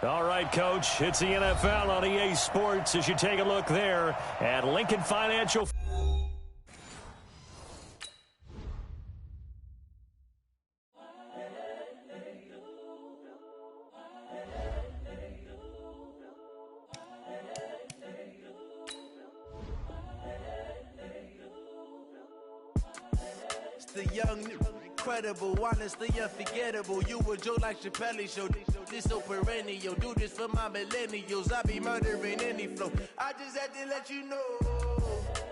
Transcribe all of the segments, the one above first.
All right, Coach, it's the NFL on EA Sports as you take a look there at Lincoln Financial. It's the young, incredible, honestly unforgettable. You a Joe like Chappelle show. This so perennial. Do this for my millennials. I be murdering any flow. I just had to let you know.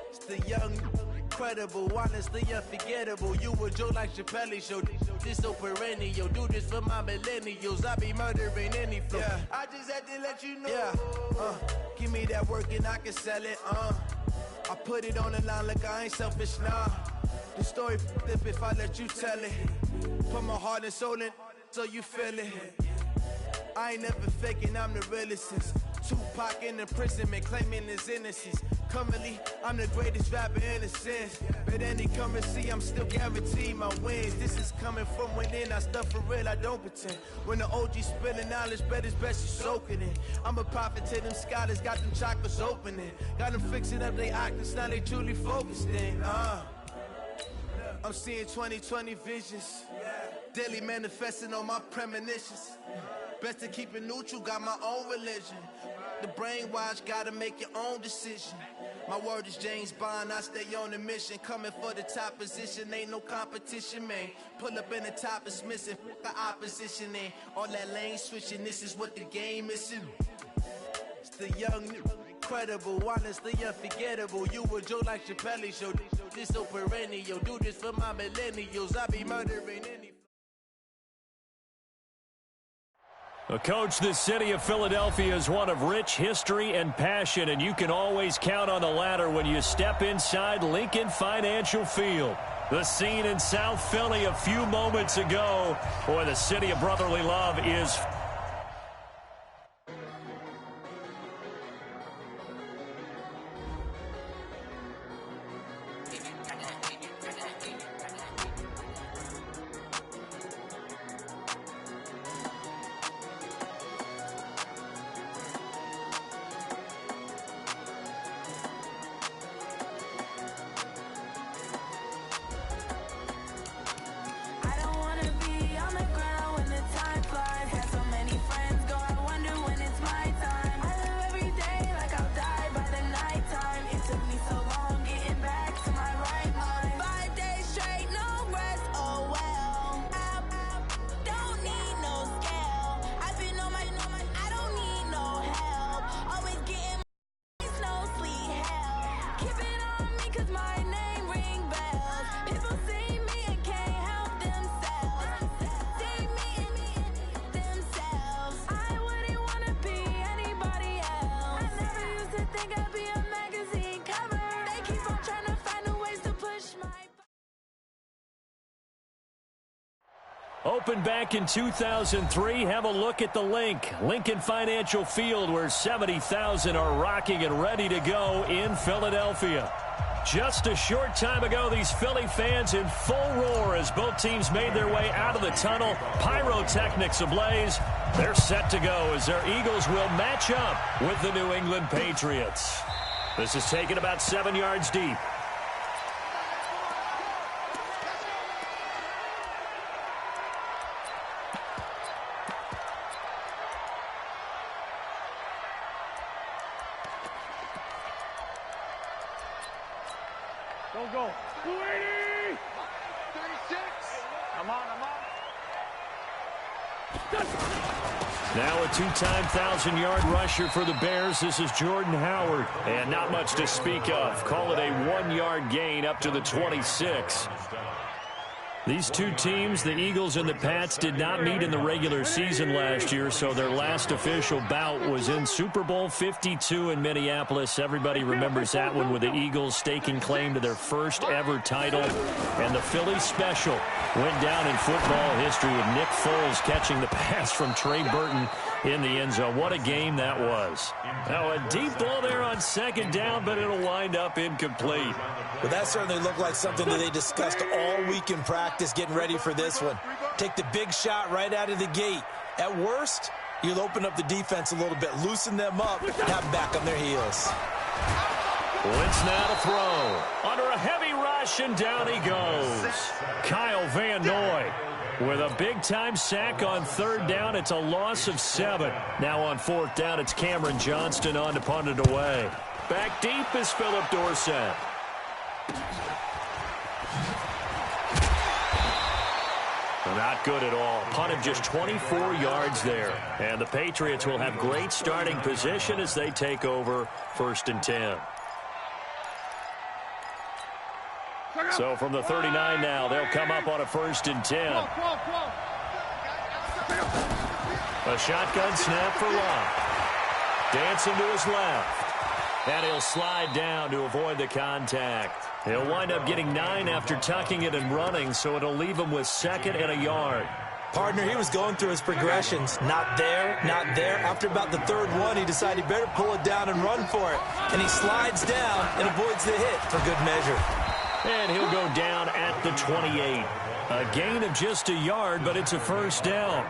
It's the young, incredible, honestly unforgettable. You a Joe like Chappelle show. This so perennial. Do this for my millennials. I be murdering any flow. Yeah. I just had to let you know. Yeah. Give me that work and I can sell it. I put it on the line like I ain't selfish, nah. The story flip if I let you tell it. Put my heart and soul in so you feel it. I ain't never faking, I'm the realest since Tupac in imprisonment, claiming his innocence. Currently, I'm the greatest rapper in a sense. But any currency, I'm still guaranteed my wins. This is coming from within, I stuff for real, I don't pretend. When the OG spilling knowledge, bet it's best you soak it in. I'm a prophet to them scholars, got them chakras opening. Got them fixing up they octaves, now they truly focused in. I'm seeing 2020 visions. Daily manifesting on my premonitions. Best to keep it neutral, got my own religion. The brainwash, gotta make your own decision. My word is James Bond, I stay on the mission. Coming for the top position, ain't no competition, man. Pull up in the top, it's missing, the opposition ain't. All that lane switching, this is what the game is. It's the young, incredible, honestly unforgettable. You a Joe like Chappelle show. This so perennial. Do this for my millennials. I be murdering any. Well, Coach, the city of Philadelphia is one of rich history and passion, and you can always count on the latter when you step inside Lincoln Financial Field. The scene in South Philly a few moments ago. Boy, the city of brotherly love is... Opened back in 2003. Have a look at the link. Lincoln Financial Field, where 70,000 are rocking and ready to go in Philadelphia. Just a short time ago, these Philly fans in full roar as both teams made their way out of the tunnel. Pyrotechnics ablaze. They're set to go as their Eagles will match up with the New England Patriots. This is taken about 7 yards deep. Go. 280! 36! I'm on. Now a two-time 1,000-yard rusher for the Bears. This is Jordan Howard. And not much to speak of. Call it a 1-yard gain up to the 26. These two teams, the Eagles and the Pats, did not meet in the regular season last year, so their last official bout was in Super Bowl 52 in Minneapolis. Everybody remembers that one with the Eagles staking claim to their first ever title. And the Philly special went down in football history with Nick Foles catching the pass from Trey Burton in the end zone. What a game that was. Now a deep ball there on second down, but it'll wind up incomplete. But that certainly looked like something that they discussed all week in practice getting ready for this one. Take the big shot right out of the gate. At worst, You'll open up the defense a little bit, loosen them up, have them back on their heels. Wentz now to throw. Under a heavy rush, and down he goes. Kyle Van Noy with a big-time sack on third down. It's a loss of 7. Now on fourth down, it's Cameron Johnston on to punt it away. Back deep is Philip Dorsett. Not good at all. Punt of just 24 yards there. And the Patriots will have great starting position as they take over 1st and 10. So from the 39 now, they'll come up on a 1st and 10. A shotgun snap for Locke. Dancing to his left. And he'll slide down to avoid the contact. He'll wind up getting 9 after tucking it and running, so it'll leave him with 2nd and a yard. Partner, he was going through his progressions. Not there, not there. After about the 3rd one, he decided he better pull it down and run for it. And he slides down and avoids the hit for good measure. And he'll go down at the 28. A gain of just a yard, but it's a 1st down.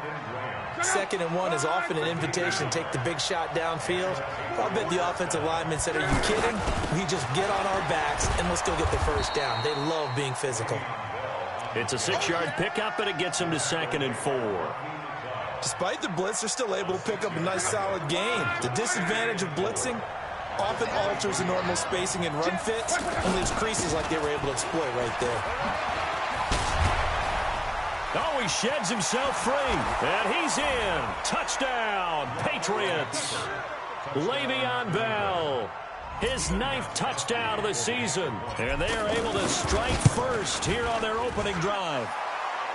2nd and 1 is often an invitation to take the big shot downfield. I'll bet the offensive lineman said, are you kidding? We just get on our backs and let's go get the 1st down. They love being physical. It's a 6-yard pickup, and it gets him to 2nd and 4. Despite the blitz, they're still able to pick up a nice solid gain. The disadvantage of blitzing often alters the normal spacing and run fits and leaves creases like they were able to exploit right there. Oh, he sheds himself free, and he's in. Touchdown, Patriots. Le'Veon Bell, his 9th touchdown of the season, and they are able to strike first here on their opening drive.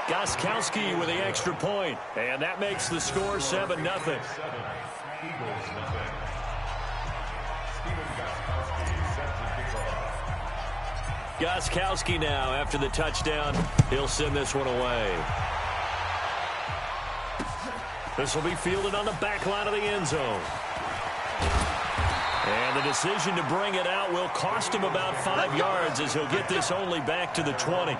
Gostkowski with the extra point, and that makes the score 7-0. Gostkowski now, after the touchdown, he'll send this one away. This will be fielded on the back line of the end zone. And the decision to bring it out will cost him about 5 yards, as he'll get this only back to the 20.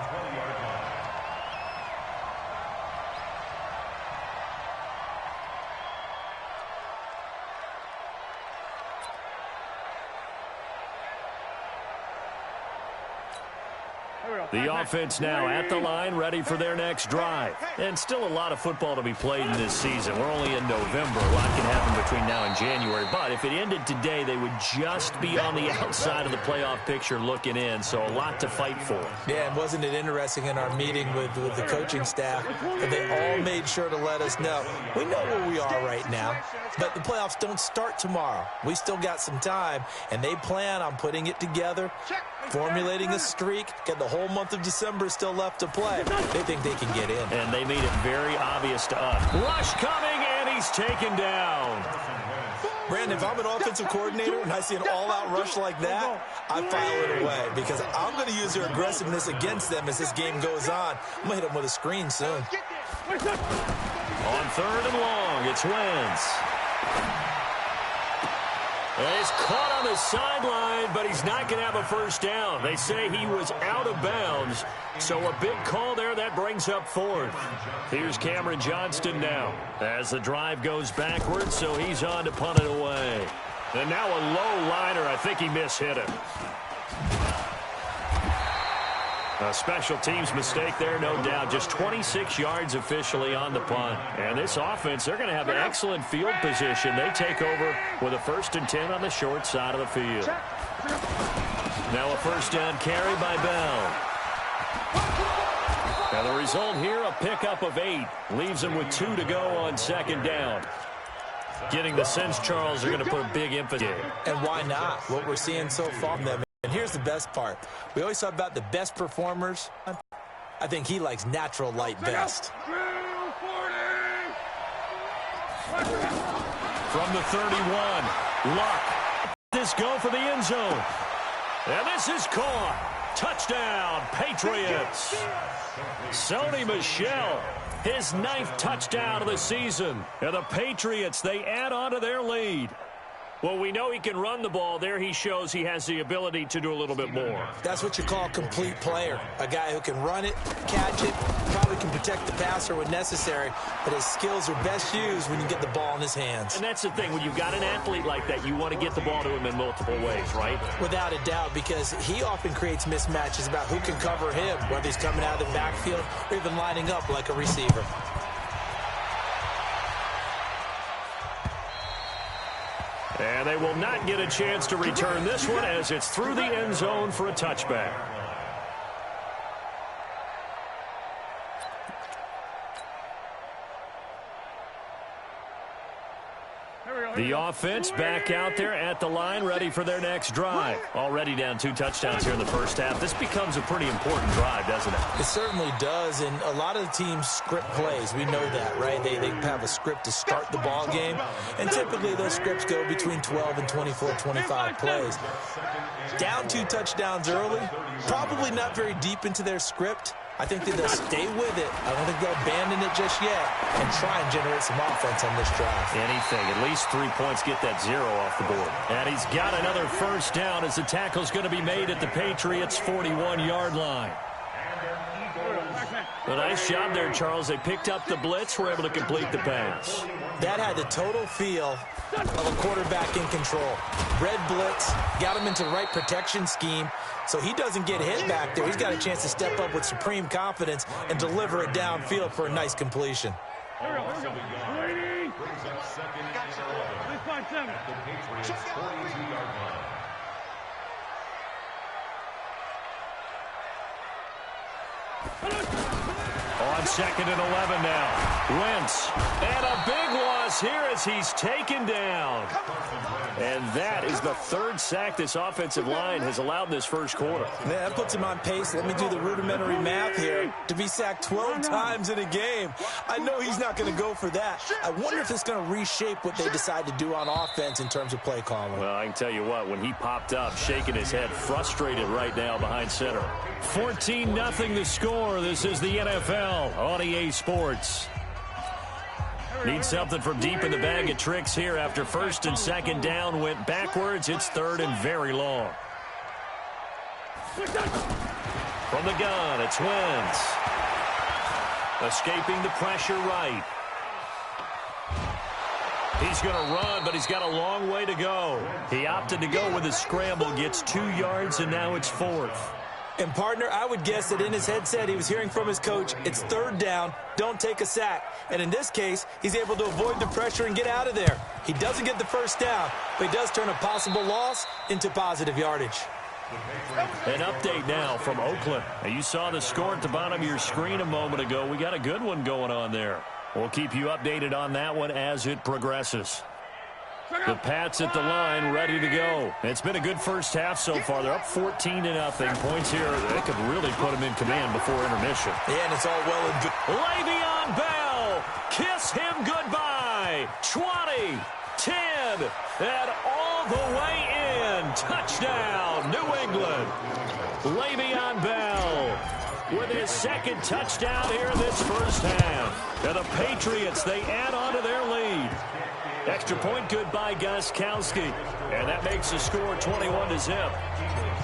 The offense now at the line, ready for their next drive. And still a lot of football to be played in this season. We're only in November. A lot can happen between now and January. But if it ended today, they would just be on the outside of the playoff picture looking in. So a lot to fight for. Yeah, and wasn't it interesting in our meeting with the coaching staff that they all made sure to let us know. We know where we are right now, but the playoffs don't start tomorrow. We still got some time, and they plan on putting it together, formulating a streak, get the whole month of December still left to play. They think they can get in. And they made it very obvious to us. Rush coming, and he's taken down. Brandon, if I'm an offensive coordinator and I see an all-out rush like that, I file it away because I'm going to use their aggressiveness against them as this game goes on. I'm going to hit them with a screen soon. On 3rd and long, it's Wentz. He's caught on the sideline, but he's not going to have a 1st down. They say he was out of bounds, so a big call there that brings up 4th. Here's Cameron Johnston now as the drive goes backwards, so he's on to punt it away. And now a low liner. I think he mishit it. A special teams mistake there, no doubt. Just 26 yards officially on the punt. And this offense, they're going to have an excellent field position. They take over with a 1st and 10 on the short side of the field. Now a 1st down carry by Bell. And the result here, a pickup of 8. Leaves him with 2 to go on 2nd down. Getting the sense, Charles, they're going to put a big emphasis. And why not? What we're seeing so far from them. And here's the best part. We always talk about the best performers. I think he likes natural light best. From the 31, Luck. This go for the end zone. And this is caught. Touchdown, Patriots. Sony Michel, his 9th touchdown of the season. And the Patriots, they add on to their lead. Well, we know he can run the ball. There he shows he has the ability to do a little bit more. That's what you call a complete player. A guy who can run it, catch it, probably can protect the passer when necessary, but his skills are best used when you get the ball in his hands. And that's the thing. When you've got an athlete like that, you want to get the ball to him in multiple ways, right? Without a doubt, because he often creates mismatches about who can cover him, whether he's coming out of the backfield or even lining up like a receiver. And they will not get a chance to return this one as it's through the end zone for a touchback. The offense back out there at the line, ready for their next drive. Already down 2 touchdowns here in the first half. This becomes a pretty important drive, doesn't it? It certainly does, and a lot of the teams script plays. We know that, right? They have a script to start the ball game, and typically those scripts go between 12 and 24, 25 plays. Down 2 touchdowns early, probably not very deep into their script. I think that they'll stay with it. I don't think they'll abandon it just yet and try and generate some offense on this drive. Anything. At least 3 points, get that 0 off the board. And he's got another first down as the tackle's going to be made at the Patriots' 41-yard line. A nice job there, Charles. They picked up the blitz, were able to complete the pass. That had the total feel of a quarterback in control. Red blitz, got him into the right protection scheme, so he doesn't get hit back there. He's got a chance to step up with supreme confidence and deliver it downfield for a nice completion. On 2nd and 11 now. Wentz. And a big loss here as he's taken down. And that is the 3rd sack this offensive line has allowed this first quarter. Man, that puts him on pace. Let me do the rudimentary math here. To be sacked 12 times in a game, I know he's not going to go for that. I wonder if it's going to reshape what they decide to do on offense in terms of play calling. Well, I can tell you what, when he popped up, shaking his head, frustrated right now behind center. 14-0 the score. This is the NFL on EA Sports. Need something from deep in the bag of tricks here after 1st and 2nd down went backwards. It's 3rd and very long. From the gun, it's Wentz. Escaping the pressure right. He's going to run, but he's got a long way to go. He opted to go with a scramble, gets 2 yards, and now it's 4th. And, partner, I would guess that in his headset he was hearing from his coach, it's 3rd down, don't take a sack. And in this case, he's able to avoid the pressure and get out of there. He doesn't get the first down, but he does turn a possible loss into positive yardage. An update now from Oakland. Now, you saw the score at the bottom of your screen a moment ago. We got a good one going on there. We'll keep you updated on that one as it progresses. The Pats at the line, ready to go. It's been a good first half so far. They're up 14-0. Points here, they could really put them in command before intermission. Yeah, and it's all well and good. Le'Veon Bell, kiss him goodbye. 20, 10, and all the way in. Touchdown, New England. Le'Veon Bell with his 2nd touchdown here in this first half. And the Patriots, they add on to their lead. Extra point good by Gostkowski. And that makes the score 21-0.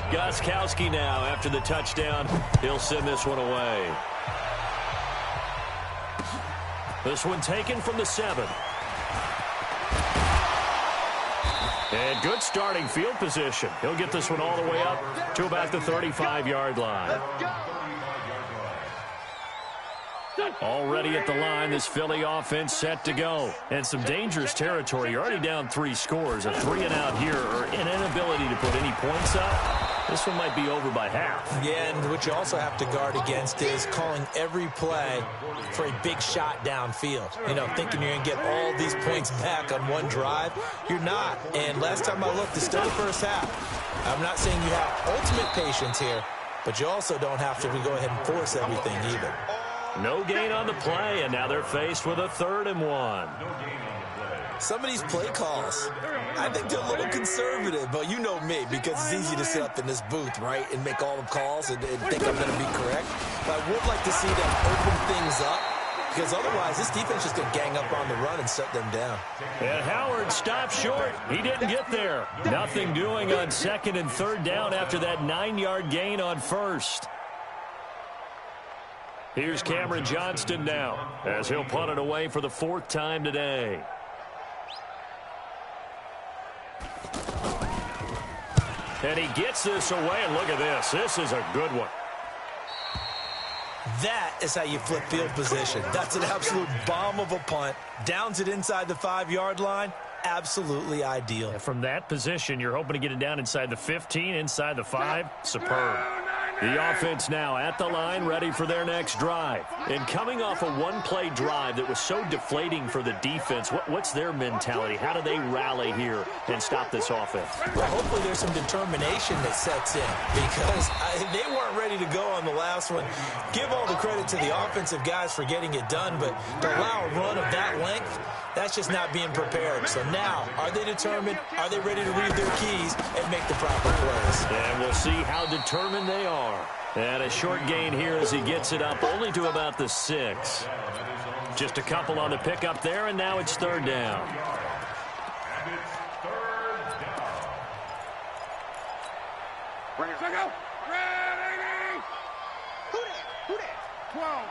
Gostkowski now, after the touchdown, he'll send this one away. This one taken from the 7. And good starting field position. He'll get this one all the way up to about the 35-yard line. Already at the line, this Philly offense set to go. And some dangerous territory. You're already down 3 scores. A 3-and-out here, or an inability to put any points up. This one might be over by half. Yeah, and what you also have to guard against is calling every play for a big shot downfield. You know, thinking you're going to get all these points back on one drive. You're not. And last time I looked, it's still the first half. I'm not saying you have ultimate patience here, but you also don't have to go ahead and force everything either. No gain on the play, and now they're faced with a 3rd and 1. Some of these play calls, I think they're a little conservative, but you know me, because it's easy to sit up in this booth, right, and make all the calls and think I'm going to be correct. But I would like to see them open things up because otherwise this defense is going to gang up on the run and shut them down. And Howard stopped short. He didn't get there. Nothing doing on 2nd and 3rd down after that 9-yard gain on 1st. Here's Cameron Johnston now as he'll punt it away for the 4th time today. And he gets this away, and look at this. This is a good one. That is how you flip field position. That's an absolute bomb of a punt. Downs it inside the 5-yard line. Absolutely ideal. And from that position, you're hoping to get it down inside the 15, inside the 5. Superb. The offense now at the line, ready for their next drive. And coming off a one-play drive that was so deflating for the defense, what's their mentality? How do they rally here and stop this offense? Well, hopefully there's some determination that sets in because they weren't ready to go on the last one. Give all the credit to the offensive guys for getting it done, but to allow a run of that length, that's just not being prepared. So now, are they determined? Are they ready to read their keys and make the proper plays? And we'll see how determined they are. And a short gain here as he gets it up only to about the 6. Just a couple on the pickup there, and now it's 3rd down. Ready, set, go! Ready! Who that? 12.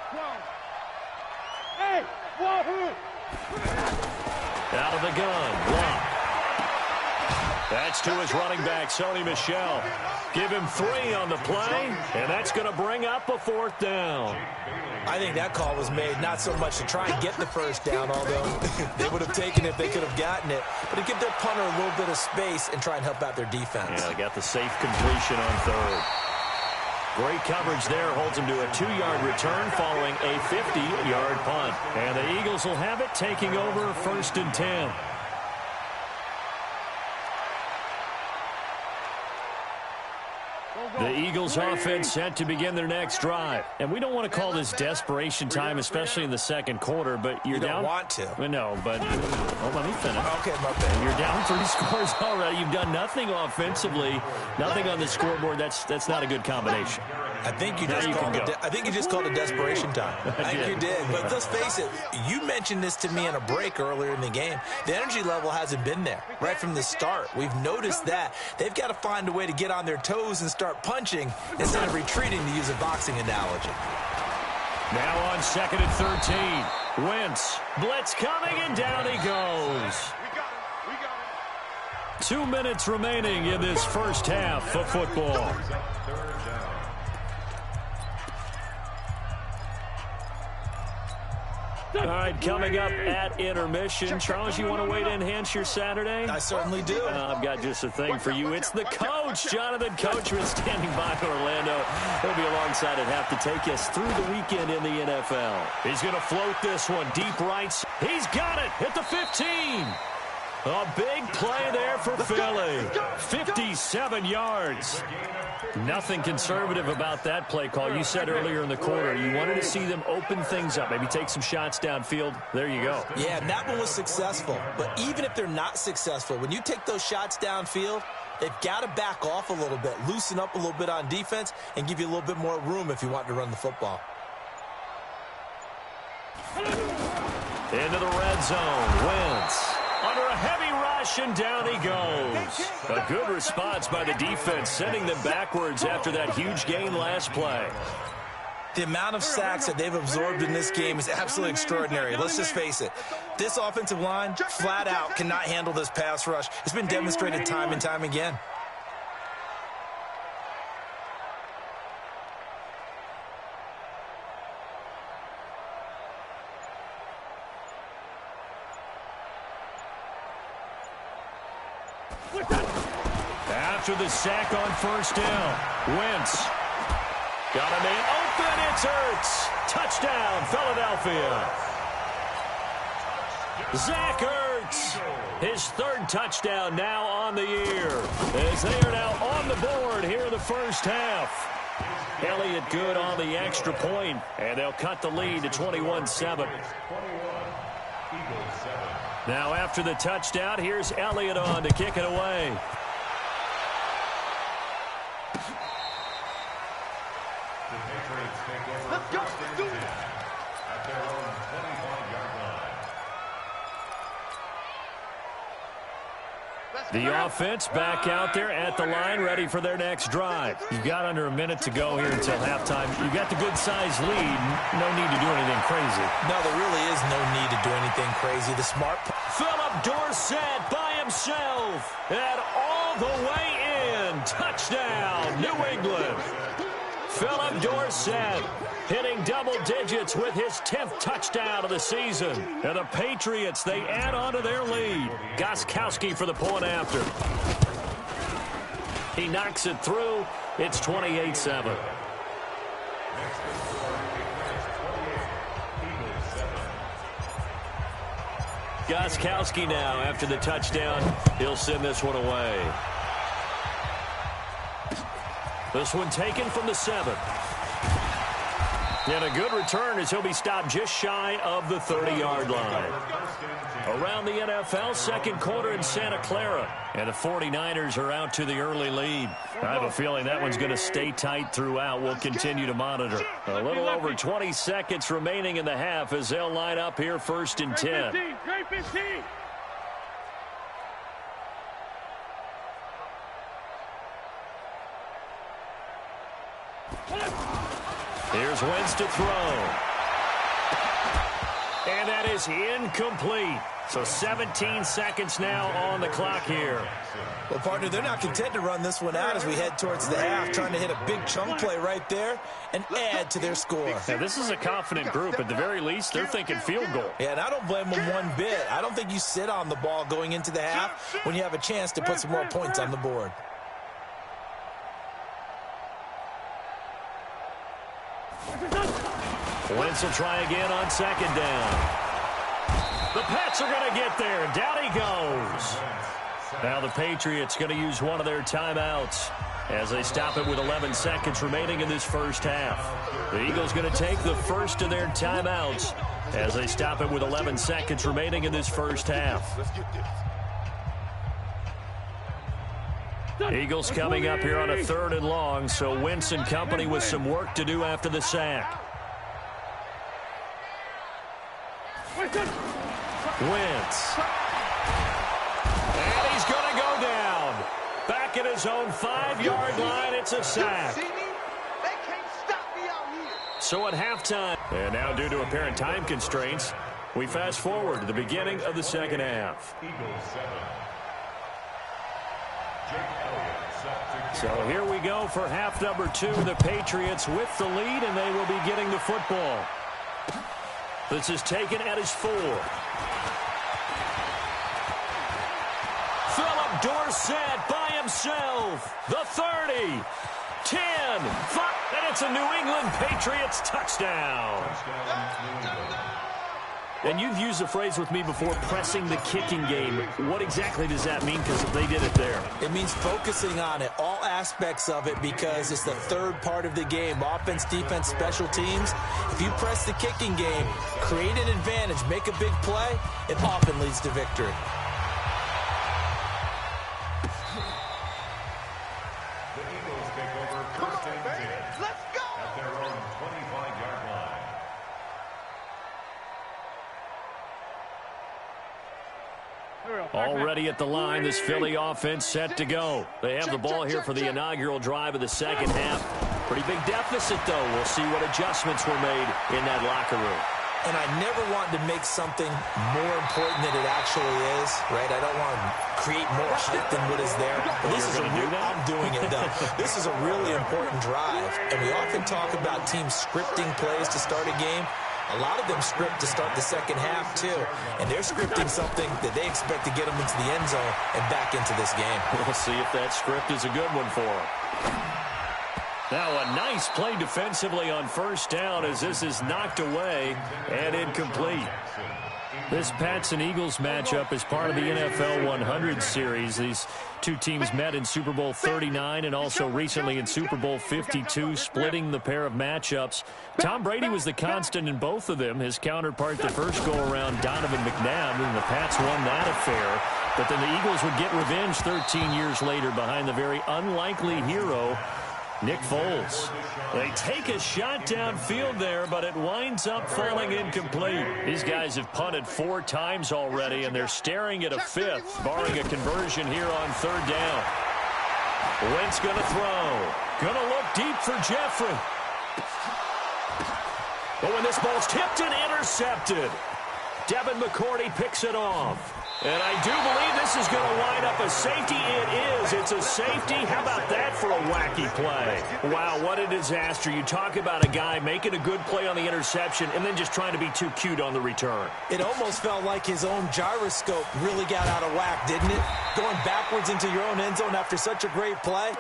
Hey! Whoa! Out of the gun, block. That's to his running back, Sony Michel. Give him 3 on the play, and that's going to bring up a 4th down. I think that call was made not so much to try and get the 1st down, although they would have taken it if they could have gotten it, but to give their punter a little bit of space and try and help out their defense. Yeah, they got the safe completion on 3rd. Great coverage there, holds him to a 2-yard return following a 50-yard punt. And the Eagles will have it, taking over 1st and 10. The Eagles offense set to begin their next drive. And we don't want to call this desperation time, especially in the 2nd quarter, but you're down. You don't want to. No, but let me finish. Okay, my bad. You're down 3 scores already. You've done nothing offensively, nothing on the scoreboard. That's not a good combination. I think you just called it desperation time. I think you did. But let's face it, you mentioned this to me in a break earlier in the game. The energy level hasn't been there right from the start. We've noticed that. They've got to find a way to get on their toes and start punching instead of retreating, to use a boxing analogy. Now on 2nd and 13. Wentz. Blitz coming, and down he goes. 2 minutes remaining in this first half of football. All right, coming up at intermission. Charles, you want to wait to enhance your Saturday? I certainly do. I've got just a thing for you. It's the coach, Jonathan Coachman, standing by Orlando. He'll be alongside at half to take us through the weekend in the NFL. He's going to float this one deep right. He's got it at the 15. A big play there for Philly. 57 yards. Nothing conservative about that play call. You said earlier in the quarter you wanted to see them open things up, maybe take some shots downfield. There you go. Yeah, and that one was successful. But even if they're not successful, when you take those shots downfield, they've got to back off a little bit, loosen up a little bit on defense, and give you a little bit more room if you want to run the football. Into the red zone. Wentz under a heavy rush, and down he goes. A good response by the defense, sending them backwards after that huge gain last play. The amount of sacks that they've absorbed in this game is absolutely extraordinary. Let's just face it. This offensive line, flat out, cannot handle this pass rush. It's been demonstrated time and time again. After the sack on first down, Wentz got a man open. It's Ertz. Touchdown, Philadelphia. Zach Ertz, his 3rd touchdown now on the year, as they are now on the board here in the first half. Elliott good on the extra point, and they'll cut the lead to 21-7. Now after the touchdown, here's Elliott on to kick it away. The offense back out there at the line, ready for their next drive. You've got under a minute to go here until halftime. You've got the good-sized lead. No need to do anything crazy. No, there really is no need to do anything crazy. The smart... Philip Dorsett by himself and all the way in. Touchdown, New England. Philip Dorsett hitting double digits with his 10th touchdown of the season. And the Patriots, they add on to their lead. Gostkowski for the point after. He knocks it through. It's 28-7. Gostkowski now after the touchdown. He'll send this one away. This one taken from the 7. And a good return as he'll be stopped just shy of the 30-yard line. Around the NFL, second quarter in Santa Clara. And the 49ers are out to the early lead. I have a feeling that one's going to stay tight throughout. We'll continue to monitor. A little over 20 seconds remaining in the half as they'll line up here first and 10. Here's Wentz to throw. And that is incomplete. So 17 seconds now on the clock here. Well, partner, they're not content to run this one out as we head towards the half, trying to hit a big chunk play right there and add to their score. Now, this is a confident group. At the very least, they're thinking field goal. Yeah, and I don't blame them one bit. I don't think you sit on the ball going into the half when you have a chance to put some more points on the board. Wentz will try again on second down. The Pats are going to get there. Down he goes. Now the Patriots going to use one of their timeouts as they stop it with 11 seconds remaining in this first half. The Eagles going to take the first of their timeouts as they stop it with 11 seconds remaining in this first half. Eagles coming up here on a 3rd and long, so Wentz and company with some work to do after the sack. Wentz. And he's going to go down. Back at his own 5-yard line, it's a sack. So at halftime, and now due to apparent time constraints, we fast forward to the beginning of the second half. So here we go for half number 2. The Patriots with the lead, and they will be getting the football. This is taken at his 4. Philip Dorsett by himself. The 30, 10, 5, and it's a New England Patriots touchdown. And you've used the phrase with me before, pressing the kicking game. What exactly does that mean? Because they did it there. It means focusing on it, all aspects of it, because it's the third part of the game. Offense, defense, special teams. If you press the kicking game, create an advantage, make a big play, it often leads to victory. The Eagles take over first and 10. Let's go! At their own 25-yard line. Already at the line, this Philly offense set to go. They have the ball here for the inaugural drive of the second half. Pretty big deficit, though. We'll see what adjustments were made in that locker room. And I never want to make something more important than it actually is, right? I don't want to create more hype than what is there. But this is I'm doing it, though. This is a really important drive. And we often talk about teams scripting plays to start a game. A lot of them script to start the second half, too. And they're scripting something that they expect to get them into the end zone and back into this game. We'll see if that script is a good one for them. Now a nice play defensively on first down as this is knocked away and incomplete. This Pats and Eagles matchup is part of the NFL 100 series. These two teams met in Super Bowl 39 and also recently in Super Bowl 52, splitting the pair of matchups. Tom Brady was the constant in both of them. His counterpart the first go-around, Donovan McNabb, and the Pats won that affair. But then the Eagles would get revenge 13 years later behind the very unlikely hero Nick Foles. They take a shot downfield there, but it winds up falling incomplete. These guys have punted 4 times already, and they're staring at a 5th, barring a conversion here on 3rd down. Wentz going to throw. Going to look deep for Jeffrey. But when this ball's tipped and intercepted, Devin McCourty picks it off. And I do believe this is going to wind up a safety. It is. It's a safety. How about that for a wacky play? Wow, what a disaster. You talk about a guy making a good play on the interception and then just trying to be too cute on the return. It almost felt like his own gyroscope really got out of whack, didn't it? Going backwards into your own end zone after such a great play.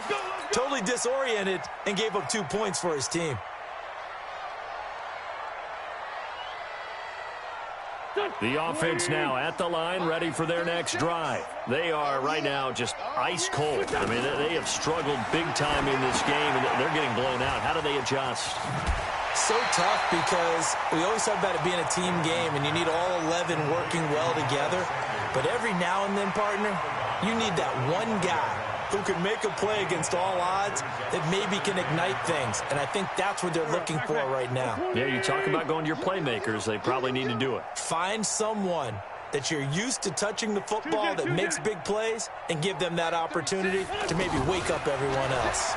Totally disoriented and gave up 2 points for his team. The offense now at the line, ready for their next drive. They are right now just ice cold. I mean, they have struggled big time in this game, and they're getting blown out. How do they adjust? So tough because we always talk about it being a team game, and you need all 11 working well together. But every now and then, partner, you need that one guy who can make a play against all odds that maybe can ignite things. And I think that's what they're looking for right now. Yeah, you talk about going to your playmakers. They probably need to do it. Find someone that you're used to touching the football that makes big plays and give them that opportunity to maybe wake up everyone else.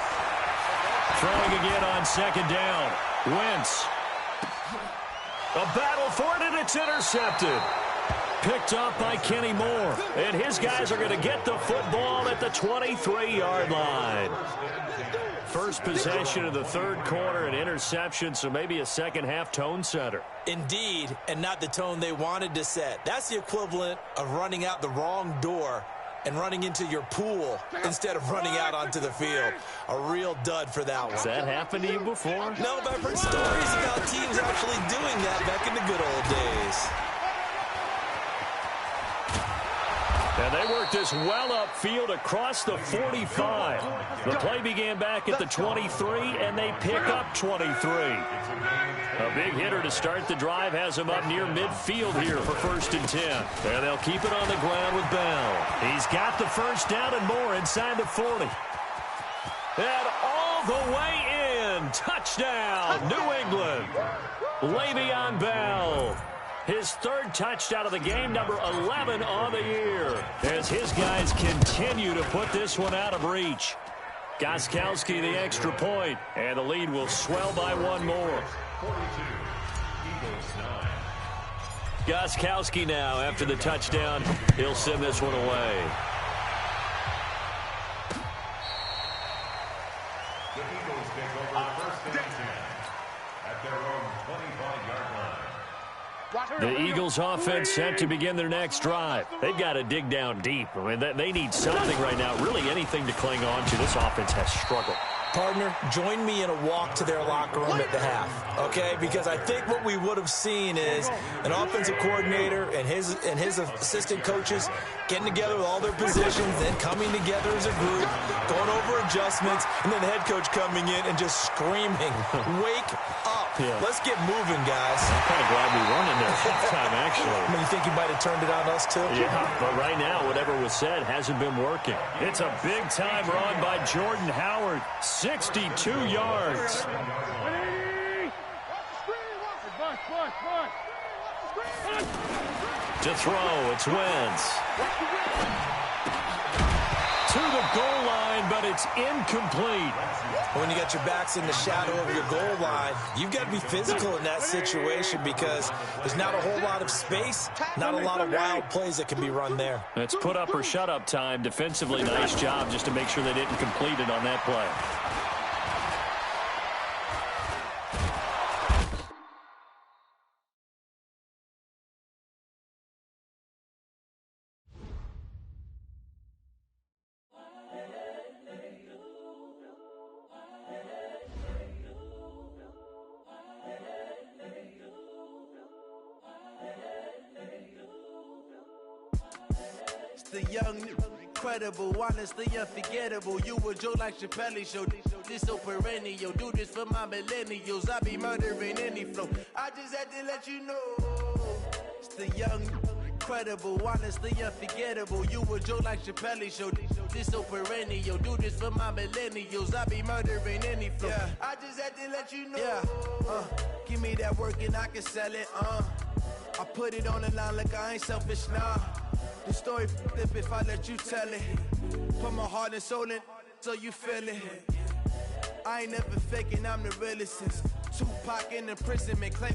Throwing again on 2nd down. Wentz. A battle for it, and it's intercepted. Picked up by Kenny Moore. And his guys are going to get the football at the 23-yard line. First possession of the 3rd quarter, an interception, so maybe a second-half tone setter. Indeed, and not the tone they wanted to set. That's the equivalent of running out the wrong door and running into your pool instead of running out onto the field. A real dud for that one. Has that happened to you before? No, but I've heard stories about teams actually doing that back in the good old days. And they work this well upfield across the 45. The play began back at the 23, and they pick up 23. A big hitter to start the drive has him up near midfield here for 1st and 10. And they'll keep it on the ground with Bell. He's got the 1st down and more inside the 40. And all the way in. Touchdown, New England. Le'Veon Bell. His 3rd touchdown of the game, number 11 on the year, as his guys continue to put this one out of reach. Gostkowski the extra point, and the lead will swell by 1 more. 42, Eagles 9. Gostkowski now, after the touchdown, he'll send this one away. The Eagles take over 1st and 10 at their own 25-yard line. The Eagles offense set to begin their next drive. They've got to dig down deep. I mean, they need something right now, really anything to cling on to. This offense has struggled. Partner, join me in a walk to their locker room at the half, okay? Because I think what we would have seen is an offensive coordinator and his assistant coaches getting together with all their positions, then coming together as a group, going over adjustments, and then the head coach coming in and just screaming, wake up. Yeah. Let's get moving, guys. I'm kind of glad we weren't in there halftime, actually. I mean, you think he might have turned it on us, too? Yeah, but right now, whatever was said hasn't been working. It's a big-time run by Jordan Howard. 62 yards. To throw, it's Wentz. To the goal line, but it's incomplete. When you got your backs in the shadow of your goal line, you've got to be physical in that situation because there's not a whole lot of space, not a lot of wild plays that can be run there. It's put up or shut up time. Defensively, nice job just to make sure they didn't complete it on that play. The young, incredible, honestly unforgettable. You a joke like Chappelle show. This so perennial. Do this for my millennials. I be murdering any flow. I just had to let you know. It's the young, credible, honestly unforgettable. You a joke like Chappelle show. This so perennial. Do this for my millennials. I be murdering any flow. Yeah. I just had to let you know. Yeah. Give me that work and I can sell it. I put it on the line like I ain't selfish, nah. The story flip if I let you tell it. Put my heart and soul in so you feel it. I ain't never faking, I'm the realest since Tupac in imprisonment claim.